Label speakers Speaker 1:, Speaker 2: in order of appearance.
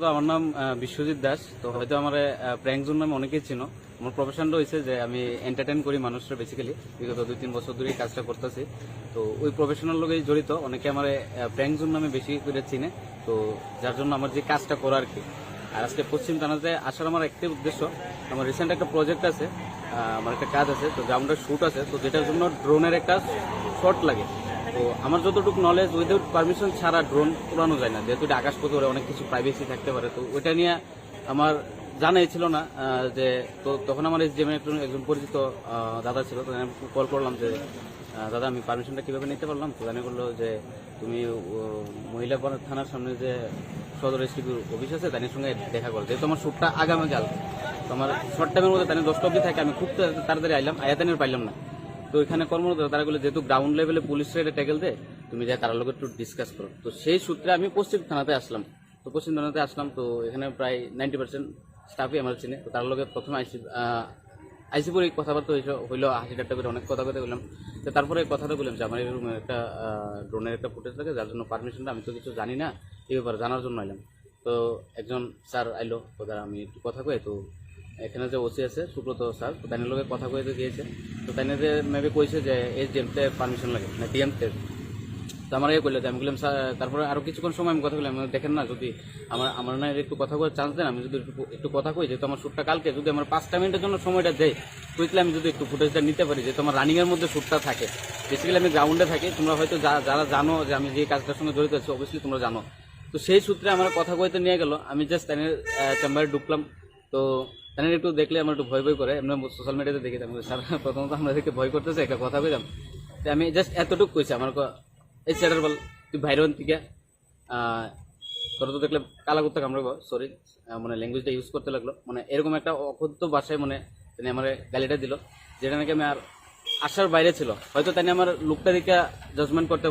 Speaker 1: তো আমার নাম বিশ্বজিৎ দাস। তো হয়তো আমার প্র্যাঙ্ক জোন নামে অনেকেই চিনো। আমার প্রফেশনটা হয়েছে যে আমি এন্টারটেইন করি মানুষরা বেসিক্যালি বিগত 2-3 বছর ধরে কাজটা করতেছি। তো ওই প্রফেশনাল লোকেই জড়িত, অনেকে আমার প্র্যাঙ্ক জোন নামে বেশি করে চিনে। তো যার জন্য আমার যে কাজটা করা আর কি। আর আজকে পশ্চিম থানাতে আসার আমার একটাই উদ্দেশ্য, আমার রিসেন্ট একটা প্রজেক্ট আছে, আমার একটা কাজ আছে, তো গ্রাউন্ডের শ্যুট আছে, তো যেটার জন্য ড্রোনের একটা শট লাগে। তো আমার যতটুকু নলেজ, উইদাউট পারমিশন ছাড়া ড্রোন উড়ানো যায় না, যেহেতু এটা আকাশপথে ওরা অনেক কিছু প্রাইভেসি থাকতে পারে। তো ওইটা নিয়ে আমার জানাই ছিল না যে, তো তখন আমার এসডিএম একজন পরিচিত দাদা ছিল, তো আমি কল করলাম যে দাদা আমি পারমিশনটা কীভাবে নিতে পারলাম। তো জানিয়ে বললো যে তুমি মহিলা থানার সামনে যে সদর এসডিপির অফিস আছে তাদের সঙ্গে দেখা করো, যেহেতু আমার শ্যুটটা আগামীকাল, তো আমার শর্ট টাইমের মধ্যে তাদের 10টা অবধি থাকে, আমি খুব তাড়াতাড়ি আইলাম, আয়াতানের পাইলাম না। তো এখানে কর্মরত তারা বলে যেহেতু গ্রাউন্ড লেভেলে পুলিশরা এটা ট্যাকেল দেয়, তুমি যাই তার লোক একটু ডিসকাস করো। তো সেই সূত্রে আমি পশ্চিম থানাতে আসলাম। তো পশ্চিম থানাতে আসলাম, তো এখানে প্রায় 90% স্টাফই আমার চিনে। তো তার লোকের প্রথমে আইসিপুর এই কথাবার্তা হইলো, 80 করে অনেক কথা বললাম। তো তারপরে কথাটা বললাম যে আমার এরকম একটা ড্রোনের একটা ফুটেজ থাকে, যার জন্য পারমিশনটা আমি তো কিছু জানি না, এই ব্যাপারে জানার জন্য এলাম। তো একজন স্যার আইলো, তো তারা আমি একটু কথা কই, তো এখানে যে ওসি আছে সুব্রত স্যার, তো তাই লোকের কথা কইতে গিয়েছে। তো তাই মেবি কইছে যে এসডিএমতে পারমিশন লাগে না ডিএমতে। তো আমার কইলে আমি বললাম স্যার, তারপরে আরও কিছুক্ষণ সময় আমি কথা বললাম, দেখেন না যদি আমার না একটু কথা করার চান্স দেন, আমি যদি একটু কথা কই, যেহেতু আমার শ্যুটটা কালকে, যদি আমার 5টা মিনিটের জন্য সময়টা দেয়, বুঝলে আমি যদি একটু ফুটেজটা নিতে পারি, যেহেতু আমার রানিংয়ের মধ্যে শ্যুটটা থাকে, বেসিক্যালি আমি গ্রাউন্ডে থাকি, তোমরা হয়তো যারা জানো যে আমি যে কাজটার সঙ্গে জড়িত আছি, অবভিয়াসলি তোমরা জানো। তো সেই সূত্রে আমার কথা কইতে নিয়ে গেল, আমি জাস্ট তাদের চেম্বারে ঢুকলাম। তো তাদের একটু দেখলে আমার একটু ভয় করে, এমনি সোশ্যাল মিডিয়াতে দেখি, আমি স্যার প্রথমত আমাদেরকে ভয় করতেছে, একটা কথা কইলাম। তো আমি জাস্ট এতটুকু কইছি, আমার এই স্যারের বল তুই ভাইরন থেকে তোর তো দেখলে কালা করতে কামড়াবো, সরি মানে ল্যাঙ্গুয়েজটা ইউজ করতে লাগলো, মানে এরকম একটা অক্ষুদ্ধ ভাষায় মানে তিনি আমার গালিটা দিল, যেটা নাকি আমি আর আশার বাইরে ছিল। হয়তো তাই আমার লুকটা দিকে জাজমেন্ট করতে পারি।